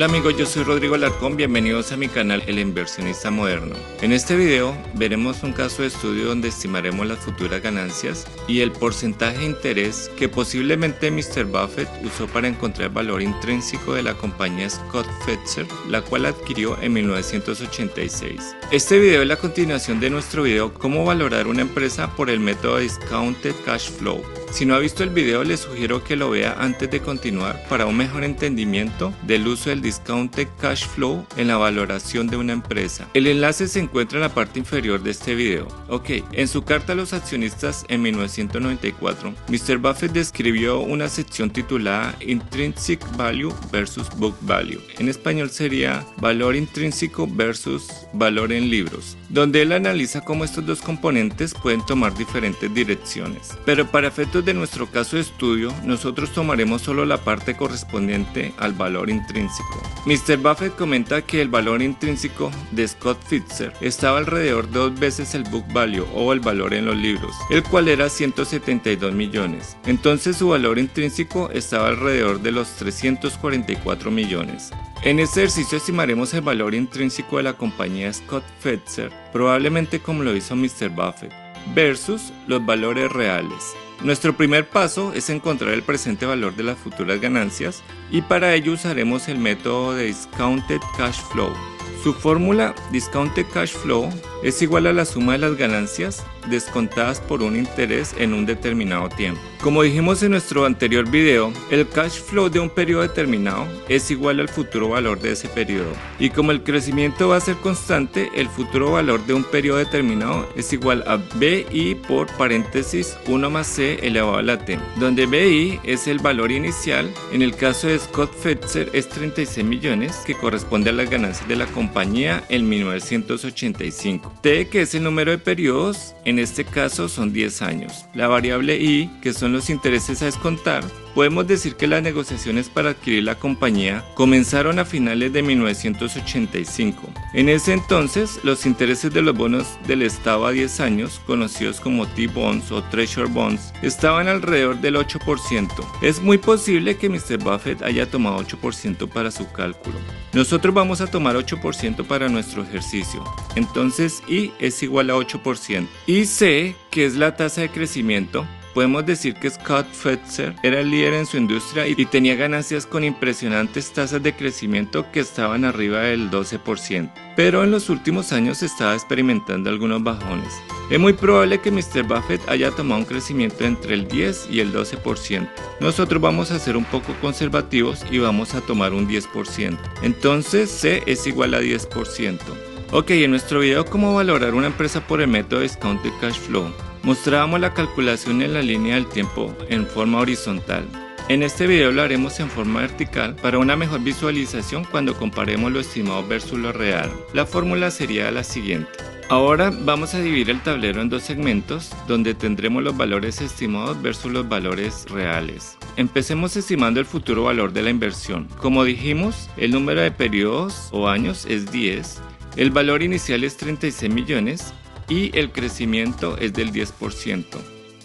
Hola amigos, yo soy Rodrigo Alarcón, bienvenidos a mi canal El Inversionista Moderno. En este video veremos un caso de estudio donde estimaremos las futuras ganancias y el porcentaje de interés que posiblemente Mr. Buffett usó para encontrar el valor intrínseco de la compañía Scott Fetzer, la cual adquirió en 1986. Este video es la continuación de nuestro video Cómo valorar una empresa por el método Discounted Cash Flow. Si no ha visto el video, les sugiero que lo vea antes de continuar para un mejor entendimiento del uso del Discounted Cash Flow en la valoración de una empresa. El enlace se encuentra en la parte inferior de este video. Ok, en su carta a los accionistas en 1994, Mr. Buffett describió una sección titulada Intrinsic Value versus Book Value. En español sería valor intrínseco versus valor en libros, donde él analiza cómo estos dos componentes pueden tomar diferentes direcciones. Pero para efectos de nuestro caso de estudio, nosotros tomaremos solo la parte correspondiente al valor intrínseco. Mr. Buffett comenta que el valor intrínseco de Scott Fetzer estaba alrededor de 2 veces el book value o el valor en los libros, el cual era 172 millones. Entonces su valor intrínseco estaba alrededor de los 344 millones. En este ejercicio estimaremos el valor intrínseco de la compañía Scott Fetzer, probablemente como lo hizo Mr. Buffett, versus los valores reales. Nuestro primer paso es encontrar el presente valor de las futuras ganancias y para ello usaremos el método de Discounted Cash Flow. Su fórmula Discounted Cash Flow es igual a la suma de las ganancias descontadas por un interés en un determinado tiempo. Como dijimos en nuestro anterior video, el cash flow de un periodo determinado es igual al futuro valor de ese periodo. Y como el crecimiento va a ser constante, el futuro valor de un periodo determinado es igual a BI por paréntesis 1 más C elevado a la T, donde BI es el valor inicial. En el caso de Scott Fetzer es 36 millones, que corresponde a las ganancias de la compañía en 1985. T, que es el número de periodos, en este caso son 10 años. La variable I, que son los intereses a descontar, podemos decir que las negociaciones para adquirir la compañía comenzaron a finales de 1985. En ese entonces, los intereses de los bonos del Estado a 10 años, conocidos como T-Bonds o Treasury Bonds, estaban alrededor del 8%. Es muy posible que Mr. Buffett haya tomado 8% para su cálculo. Nosotros vamos a tomar 8% para nuestro ejercicio. Entonces, I es igual a 8%. Y C, que es la tasa de crecimiento, podemos decir que Scott Fetzer era el líder en su industria y tenía ganancias con impresionantes tasas de crecimiento que estaban arriba del 12%. Pero en los últimos años estaba experimentando algunos bajones. Es muy probable que Mr. Buffett haya tomado un crecimiento entre el 10 y el 12%. Nosotros vamos a ser un poco conservativos y vamos a tomar un 10%. Entonces C es igual a 10%. Ok, en nuestro video Cómo valorar una empresa por el método Discounted Cash Flow, mostrábamos la calculación en la línea del tiempo en forma horizontal. En este video lo haremos en forma vertical para una mejor visualización cuando comparemos lo estimado versus lo real. La fórmula sería la siguiente. Ahora vamos a dividir el tablero en dos segmentos donde tendremos los valores estimados versus los valores reales. Empecemos estimando el futuro valor de la inversión. Como dijimos, el número de periodos o años es 10, el valor inicial es 36 millones y el crecimiento es del 10%.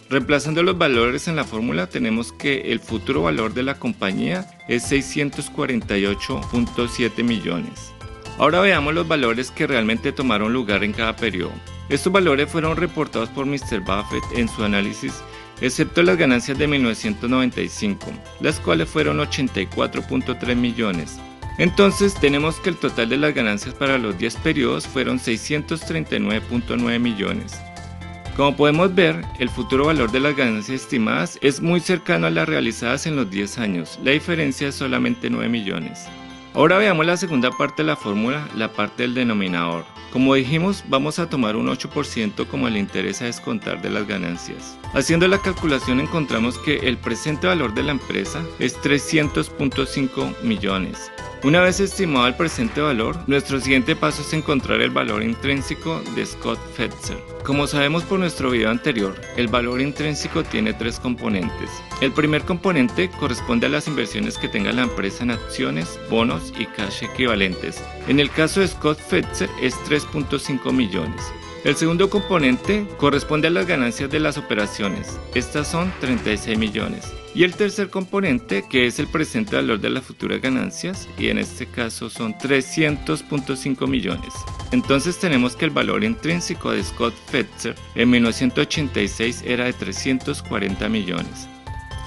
Reemplazando los valores en la fórmula tenemos que el futuro valor de la compañía es 648.7 millones. Ahora veamos los valores que realmente tomaron lugar en cada periodo. Estos valores fueron reportados por Mr. Buffett en su análisis, excepto las ganancias de 1995, las cuales fueron 84.3 millones. Entonces tenemos que el total de las ganancias para los 10 periodos fueron 639.9 millones. Como podemos ver, el futuro valor de las ganancias estimadas es muy cercano a las realizadas en los 10 años, la diferencia es solamente 9 millones. Ahora veamos la segunda parte de la fórmula, la parte del denominador. Como dijimos, vamos a tomar un 8% como el interés a descontar de las ganancias. Haciendo la calculación encontramos que el presente valor de la empresa es 300.5 millones. Una vez estimado el presente valor, nuestro siguiente paso es encontrar el valor intrínseco de Scott Fetzer. Como sabemos por nuestro video anterior, el valor intrínseco tiene 3 componentes. El primer componente corresponde a las inversiones que tenga la empresa en acciones, bonos y cash equivalentes. En el caso de Scott Fetzer es 3.5 millones. El segundo componente corresponde a las ganancias de las operaciones. Estas son 36 millones. Y el tercer componente, que es el presente valor de las futuras ganancias, y en este caso son 300.5 millones. Entonces tenemos que el valor intrínseco de Scott Fetzer en 1986 era de 340 millones.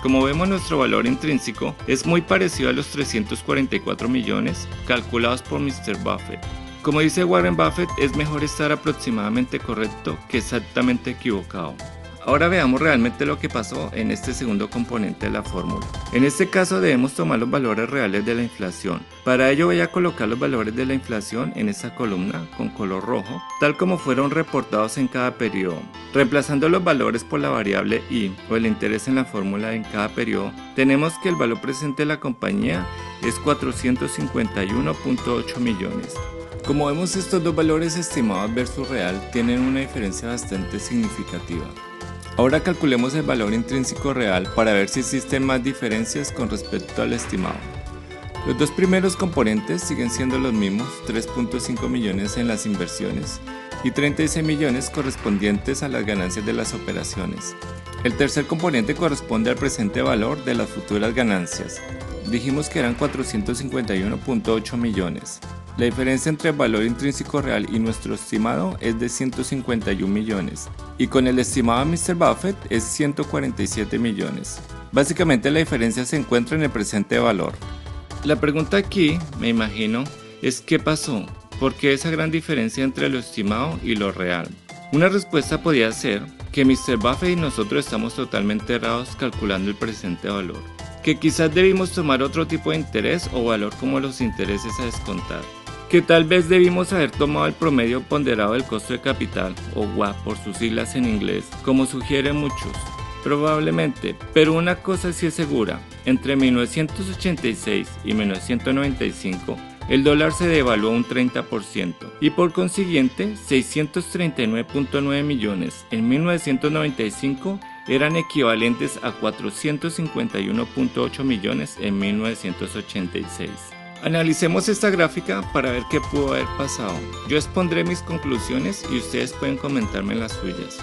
Como vemos, nuestro valor intrínseco es muy parecido a los 344 millones calculados por Mr. Buffett. Como dice Warren Buffett, es mejor estar aproximadamente correcto que exactamente equivocado. Ahora veamos realmente lo que pasó en este segundo componente de la fórmula. En este caso debemos tomar los valores reales de la inflación. Para ello voy a colocar los valores de la inflación en esta columna con color rojo, tal como fueron reportados en cada periodo. Reemplazando los valores por la variable I o el interés en la fórmula en cada periodo, tenemos que el valor presente de la compañía es 451.8 millones. Como vemos, estos dos valores estimados versus real tienen una diferencia bastante significativa. Ahora calculemos el valor intrínseco real para ver si existen más diferencias con respecto al estimado. Los dos primeros componentes siguen siendo los mismos, 3.5 millones en las inversiones y 36 millones correspondientes a las ganancias de las operaciones. El tercer componente corresponde al presente valor de las futuras ganancias. Dijimos que eran 451.8 millones. La diferencia entre el valor intrínseco real y nuestro estimado es de 151 millones, y con el estimado de Mr. Buffett es 147 millones. Básicamente la diferencia se encuentra en el presente valor. La pregunta aquí, me imagino, es ¿qué pasó? ¿Por qué esa gran diferencia entre lo estimado y lo real? Una respuesta podría ser que Mr. Buffett y nosotros estamos totalmente errados calculando el presente valor, que quizás debimos tomar otro tipo de interés o valor como los intereses a descontar, que tal vez debimos haber tomado el promedio ponderado del costo de capital, o WACC por sus siglas en inglés, como sugieren muchos. Probablemente, pero una cosa sí es segura, entre 1986 y 1995, el dólar se devaluó un 30% y por consiguiente 639.9 millones en 1995 eran equivalentes a 451.8 millones en 1986. Analicemos esta gráfica para ver qué pudo haber pasado. Yo expondré mis conclusiones y ustedes pueden comentarme las suyas.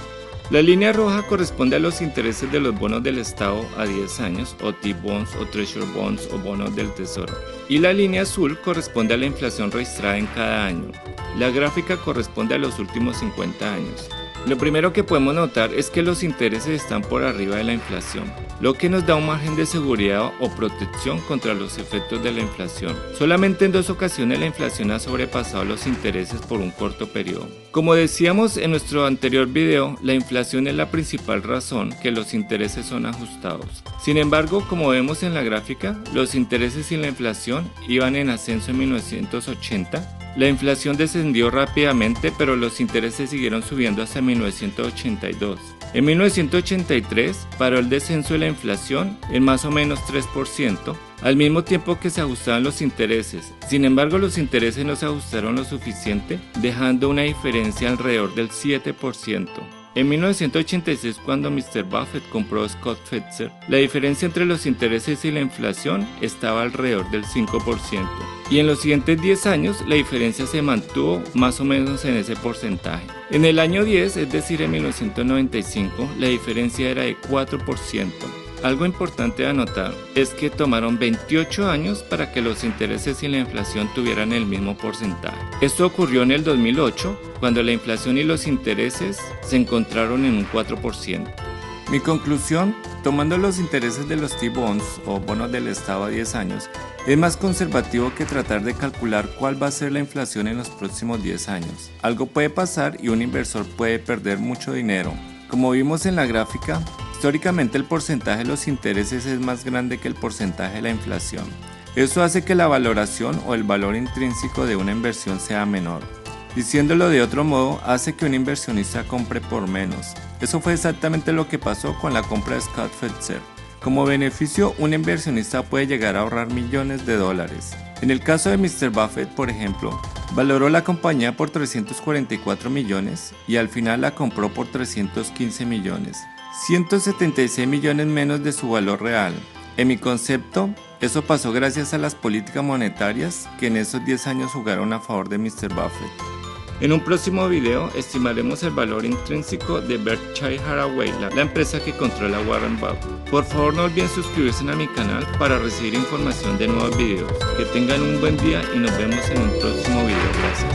La línea roja corresponde a los intereses de los bonos del Estado a 10 años, o T-Bonds o Treasury Bonds o bonos del Tesoro. Y la línea azul corresponde a la inflación registrada en cada año. La gráfica corresponde a los últimos 50 años. Lo primero que podemos notar es que los intereses están por arriba de la inflación, lo que nos da un margen de seguridad o protección contra los efectos de la inflación. Solamente en 2 ocasiones la inflación ha sobrepasado los intereses por un corto periodo. Como decíamos en nuestro anterior video, la inflación es la principal razón que los intereses son ajustados. Sin embargo, como vemos en la gráfica, los intereses y la inflación iban en ascenso en 1980. La inflación descendió rápidamente, pero los intereses siguieron subiendo hasta 1982. En 1983 paró el descenso de la inflación en más o menos 3%, al mismo tiempo que se ajustaban los intereses. Sin embargo, los intereses no se ajustaron lo suficiente, dejando una diferencia alrededor del 7%. En 1986, cuando Mr. Buffett compró Scott Fetzer, la diferencia entre los intereses y la inflación estaba alrededor del 5%. Y en los siguientes 10 años, la diferencia se mantuvo más o menos en ese porcentaje. En el año 10, es decir, en 1995, la diferencia era de 4%. Algo importante de anotar es que tomaron 28 años para que los intereses y la inflación tuvieran el mismo porcentaje. Esto ocurrió en el 2008, cuando la inflación y los intereses se encontraron en un 4%. Mi conclusión, tomando los intereses de los T-Bonds o bonos del Estado a 10 años, es más conservativo que tratar de calcular cuál va a ser la inflación en los próximos 10 años. Algo puede pasar y un inversor puede perder mucho dinero. Como vimos en la gráfica, históricamente el porcentaje de los intereses es más grande que el porcentaje de la inflación. Eso hace que la valoración o el valor intrínseco de una inversión sea menor. Diciéndolo de otro modo, hace que un inversionista compre por menos. Eso fue exactamente lo que pasó con la compra de Scott Fetzer. Como beneficio, un inversionista puede llegar a ahorrar millones de dólares. En el caso de Mr. Buffett, por ejemplo, valoró la compañía por 344 millones y al final la compró por 315 millones. 176 millones menos de su valor real. En mi concepto, eso pasó gracias a las políticas monetarias que en esos 10 años jugaron a favor de Mr. Buffett. En un próximo video estimaremos el valor intrínseco de Berkshire Hathaway, la empresa que controla Warren Buffett. Por favor no olviden suscribirse a mi canal para recibir información de nuevos videos. Que tengan un buen día y nos vemos en un próximo video. Gracias.